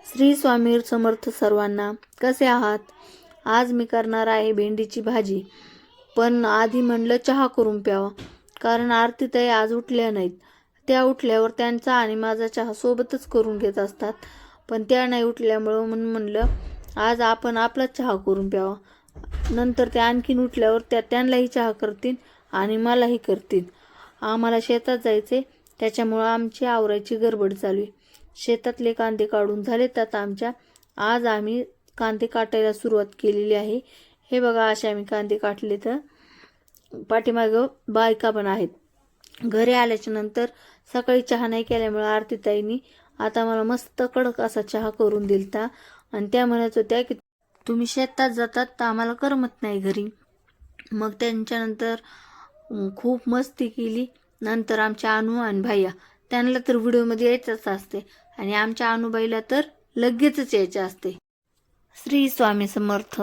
श्री स्वामी समर्थ सर्वांना. कसे आहात? आज मी करणार आहे भेंडीची भाजी. पण आधी म्हणलं चहा करून प्यावा, कारण आरतीताई आज उठल्या नाहीत. त्या उठल्यावर त्यांचा आणि माझा चहा सोबतच करून घेत असतात, पण त्या नाही उठल्यामुळं म्हणलं आज आपण आपलाच चहा करून प्यावा. नंतर त्या आणखीन उठल्यावर त्यांनाही चहा करतील आणि मलाही करतील. आम्हाला शेतात जायचे, त्याच्यामुळं आमची आवरायची गडबड चालू आहे. शेतातले कांदे काढून झालेत आता आमच्या. आज आम्ही कांदे काटायला सुरुवात केलेली आहे. हे बघा, असे आम्ही कांदे काटले. तर पाठीमागं बायका पण आहेत. घरी आल्याच्या नंतर सकाळी चहा नाही केल्यामुळे आरतीताईंनी आता मला मस्त कडक असा चहा करून दिलता आणि त्या म्हणत होत्या की तुम्ही शेतात जातात तर आम्हाला करमत नाही घरी. मग त्यांच्यानंतर खूप मस्ती केली. नंतर आमच्या अनु आणि भैया, त्यांना तर व्हिडिओमध्ये यायचंच असते आणि आमच्या अनुबाईला तर लगेचच यायचे असते. श्री स्वामी समर्थ.